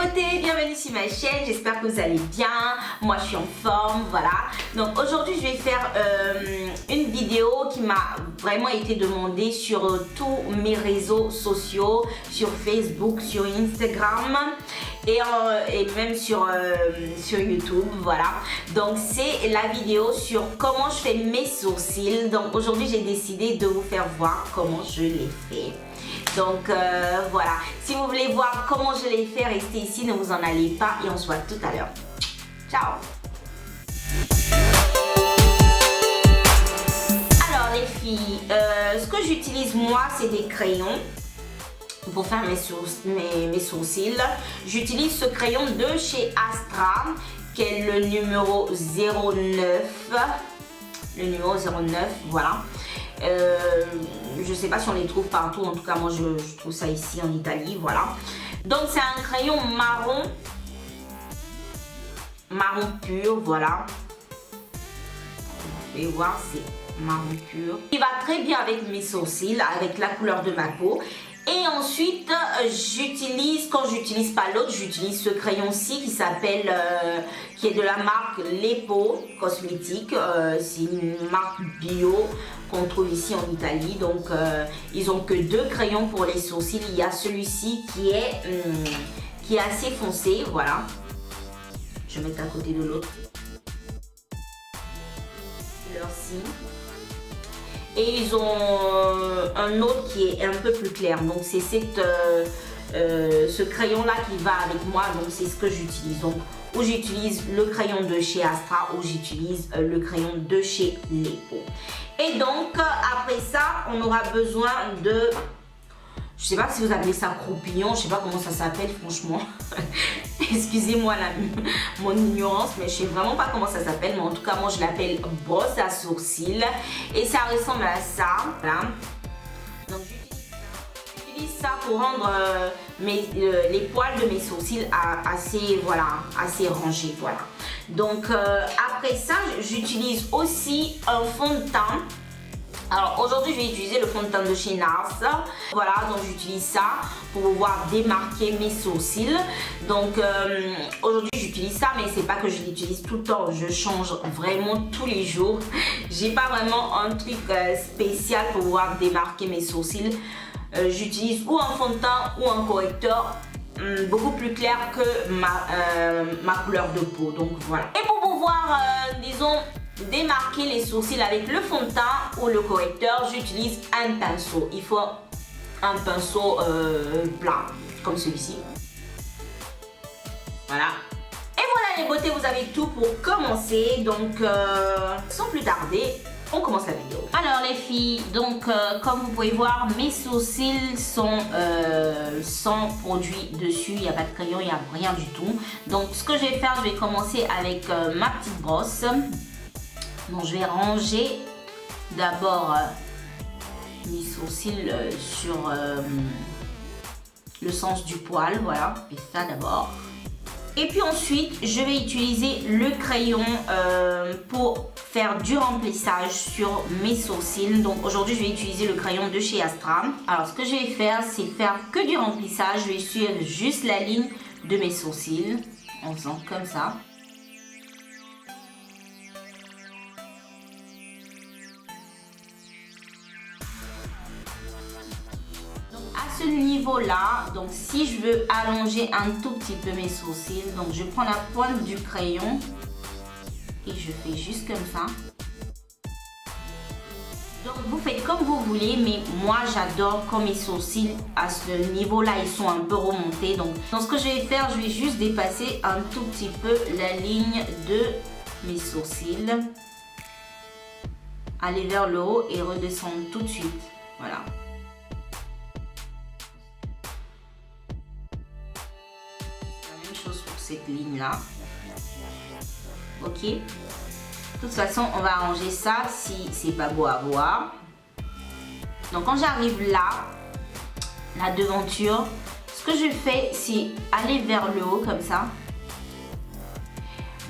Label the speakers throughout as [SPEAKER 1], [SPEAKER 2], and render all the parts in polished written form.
[SPEAKER 1] beauté, bienvenue sur ma chaîne, j'espère que vous allez bien, moi je suis en forme, voilà. Donc aujourd'hui je vais faire une vidéo qui m'a vraiment été demandée sur tous mes réseaux sociaux, sur Facebook, sur Instagram et même sur YouTube, voilà. Donc c'est la vidéo sur comment je fais mes sourcils. Donc aujourd'hui j'ai décidé de vous faire voir comment je les fais. Donc voilà, si vous voulez voir comment je les fais, restez ici, ne vous en allez pas et on se voit tout à l'heure. Ciao. Alors les filles, ce que j'utilise moi c'est des crayons pour faire mes sourcils. J'utilise ce crayon de chez Astra qui est le numéro 09. Le numéro 09, voilà. Je sais pas si on les trouve partout, en tout cas moi je trouve ça ici en Italie, voilà. Donc c'est un crayon marron pur, voilà. Vous pouvez voir, c'est marron pur. Il va très bien avec mes sourcils, avec la couleur de ma peau. Et ensuite, j'utilise, quand j'utilise pas l'autre, j'utilise ce crayon-ci qui s'appelle, qui est de la marque Lepo Cosmétique. C'est une marque bio qu'on trouve ici en Italie. Donc, ils ont que deux crayons pour les sourcils. Il y a celui-ci qui est assez foncé, voilà. Je vais mettre à côté de l'autre. Leur-ci. Et ils ont un autre qui est un peu plus clair. Donc c'est ce crayon là qui va avec moi. Donc c'est ce que j'utilise. Donc ou j'utilise le crayon de chez Astra ou j'utilise le crayon de chez Lepo. Et donc après ça on aura besoin de... Je sais pas si vous appelez ça croupillon, je sais pas comment ça s'appelle franchement. Excusez-moi mon ignorance, mais je sais vraiment pas comment ça s'appelle. Mais en tout cas, moi je l'appelle brosse à sourcils. Et ça ressemble à ça. Voilà. Donc j'utilise ça pour rendre les poils de mes sourcils assez rangés. Voilà. Donc après ça, j'utilise aussi un fond de teint. Alors aujourd'hui je vais utiliser le fond de teint de chez NARS. Voilà, donc j'utilise ça pour pouvoir démarquer mes sourcils. Donc aujourd'hui j'utilise ça, mais c'est pas que je l'utilise tout le temps, je change vraiment tous les jours. J'ai pas vraiment un truc spécial pour pouvoir démarquer mes sourcils. J'utilise ou un fond de teint ou un correcteur beaucoup plus clair que ma couleur de peau. Donc voilà. Et pour pouvoir disons démarquer les sourcils avec le fond de teint ou le correcteur, j'utilise un pinceau. Il faut un pinceau plat comme celui-ci. Voilà. Et voilà les beautés, vous avez tout pour commencer. Donc sans plus tarder, on commence la vidéo. Alors les filles, donc comme vous pouvez voir, mes sourcils sont sans produit dessus. Il n'y a pas de crayon, il n'y a rien du tout. Donc ce que je vais faire, je vais commencer avec ma petite brosse. Donc je vais ranger d'abord mes sourcils sur le sens du poil, voilà, et ça d'abord. Et puis ensuite, je vais utiliser le crayon pour faire du remplissage sur mes sourcils. Donc aujourd'hui, je vais utiliser le crayon de chez Astra. Alors ce que je vais faire, c'est faire que du remplissage. Je vais suivre juste la ligne de mes sourcils en faisant comme ça. À ce niveau là, donc si je veux allonger un tout petit peu mes sourcils, donc je prends la pointe du crayon et je fais juste comme ça. Donc vous faites comme vous voulez, mais moi j'adore quand mes sourcils à ce niveau là ils sont un peu remontés. Donc ce que je vais faire, je vais juste dépasser un tout petit peu la ligne de mes sourcils, aller vers le haut et redescendre tout de suite, voilà. Cette ligne là, ok. De toute façon on va arranger ça si c'est pas beau à voir. Donc quand j'arrive là, la devanture, ce que je fais c'est aller vers le haut comme ça,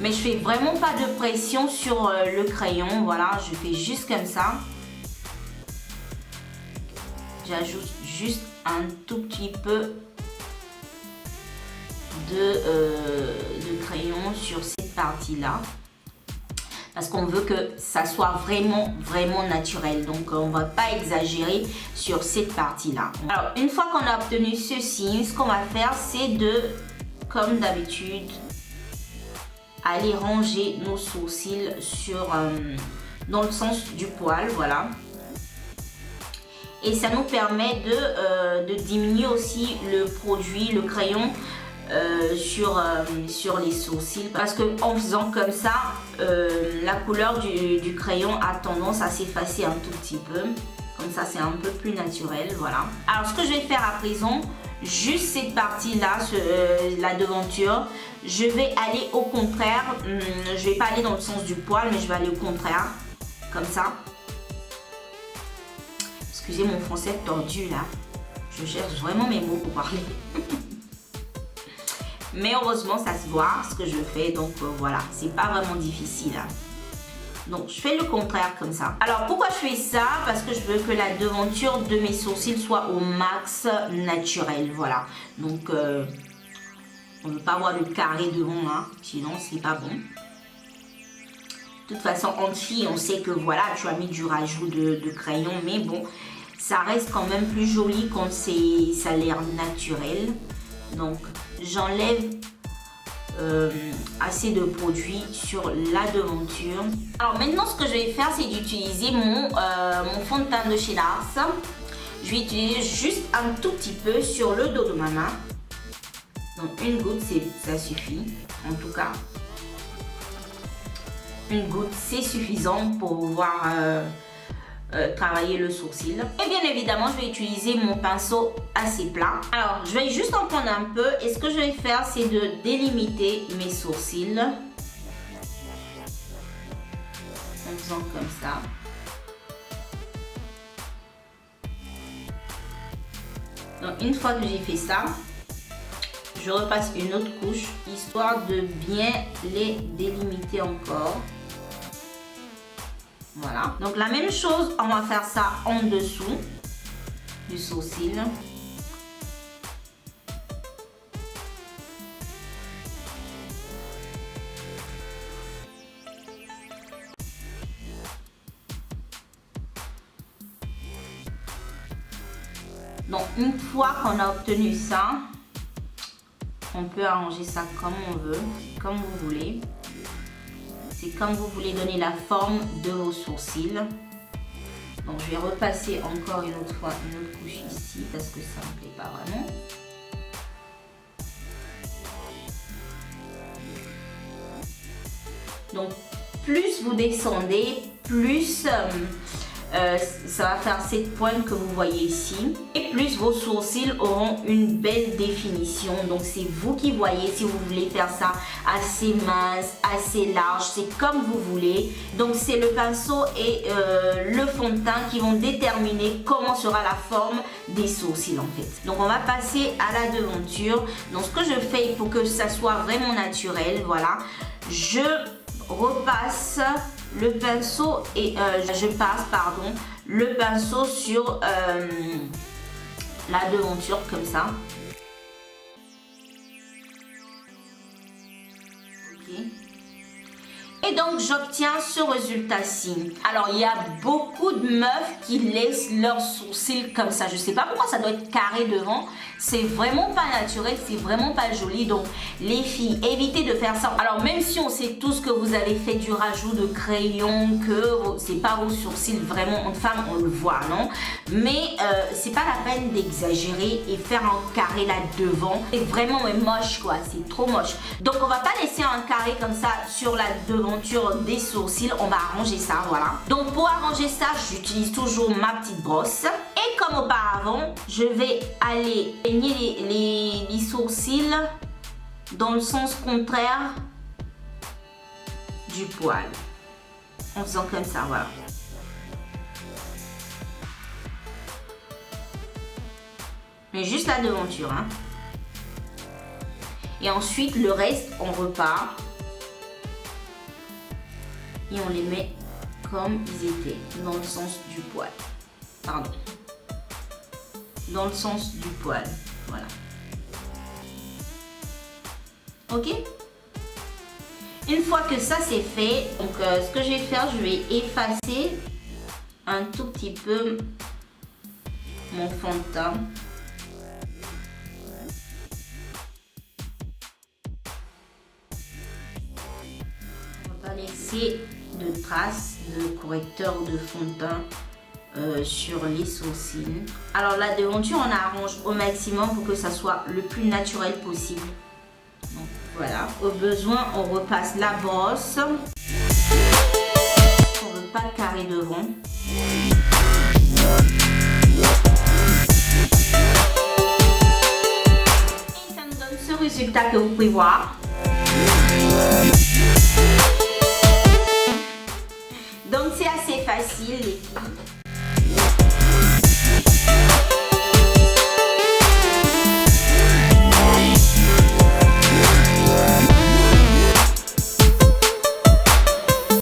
[SPEAKER 1] mais je fais vraiment pas de pression sur le crayon, voilà, je fais juste comme ça. J'ajoute juste un tout petit peu de crayon sur cette partie-là. Parce qu'on veut que ça soit vraiment naturel. Donc, on ne va pas exagérer sur cette partie-là. Alors, une fois qu'on a obtenu ceci, ce qu'on va faire, c'est de, comme d'habitude, aller ranger nos sourcils sur, dans le sens du poil. Voilà. Et ça nous permet de diminuer aussi le produit, le crayon, sur les sourcils, parce que en faisant comme ça la couleur du crayon a tendance à s'effacer un tout petit peu, comme ça c'est un peu plus naturel. Voilà. Alors ce que je vais faire à présent, juste cette partie là, la devanture, je vais aller au contraire, je vais pas aller dans le sens du poil, mais je vais aller au contraire, comme ça. Excusez mon français tordu là, je cherche vraiment mes mots pour parler. Mais heureusement, ça se voit ce que je fais. Donc voilà, c'est pas vraiment difficile. Hein. Donc je fais le contraire comme ça. Alors pourquoi je fais ça? Parce que je veux que la devanture de mes sourcils soit au max naturel. Voilà. Donc on ne veut pas avoir le carré devant, hein, sinon c'est pas bon. De toute façon, entre filles, on sait que voilà, tu as mis du rajout de crayon. Mais bon, ça reste quand même plus joli quand ça a l'air naturel. Donc j'enlève assez de produit sur la devanture. Alors maintenant ce que je vais faire, c'est d'utiliser mon fond de teint de chez NARS. Je vais utiliser juste un tout petit peu sur le dos de ma main. Donc une goutte, ça suffit. En tout cas, une goutte c'est suffisant pour pouvoir travailler le sourcil. Et bien évidemment, je vais utiliser mon pinceau assez plat. Alors, je vais juste en prendre un peu. Et ce que je vais faire, c'est de délimiter mes sourcils. En faisant comme ça. Donc, une fois que j'ai fait ça, je repasse une autre couche, histoire de bien les délimiter encore. Voilà, donc la même chose, on va faire ça en dessous du sourcil. Donc une fois qu'on a obtenu ça, on peut arranger ça comme on veut, comme vous voulez. C'est comme vous voulez donner la forme de vos sourcils. Donc je vais repasser encore une autre fois une autre couche ici parce que ça ne me plaît pas vraiment. Donc plus vous descendez, plus ça va faire cette pointe que vous voyez ici. Et plus vos sourcils auront une belle définition. Donc c'est vous qui voyez si vous voulez faire ça assez mince, assez large. C'est comme vous voulez. Donc c'est le pinceau et le fond de teint qui vont déterminer comment sera la forme des sourcils en fait. Donc on va passer à la devanture. Donc ce que je fais pour que ça soit vraiment naturel, voilà. Je repasse le pinceau et je passe le pinceau sur la devanture comme ça. Ok. Et donc j'obtiens ce résultat-ci. Alors il y a beaucoup de meufs qui laissent leurs sourcils comme ça. Je sais pas pourquoi ça doit être carré devant. C'est vraiment pas naturel, c'est vraiment pas joli. Donc les filles, évitez de faire ça. Alors même si on sait tous que vous avez fait du rajout de crayon, que c'est pas vos sourcils vraiment en femme, on le voit, non? Mais c'est pas la peine d'exagérer et faire un carré là devant. C'est vraiment moche quoi, c'est trop moche. Donc on va pas laisser un carré comme ça sur la devanture des sourcils, on va arranger ça, voilà. Donc pour arranger ça, j'utilise toujours ma petite brosse. Et comme auparavant, je vais aller peigner les sourcils dans le sens contraire du poil. En faisant comme ça, voilà. Mais juste la devanture, hein. Et ensuite, le reste, on repart. Et on les met comme ils étaient, dans le sens du poil. Pardon. Dans le sens du poil, voilà. Ok? Une fois que ça c'est fait, donc ce que je vais faire, je vais effacer un tout petit peu mon fond de teint. On va pas laisser de traces de correcteur de fond de teint sur les sourcils. Alors la devanture, on arrange au maximum pour que ça soit le plus naturel possible. Donc voilà, au besoin, on repasse la brosse. On ne veut pas de carré devant. Et ça nous donne ce résultat que vous pouvez voir. Donc c'est assez facile les filles.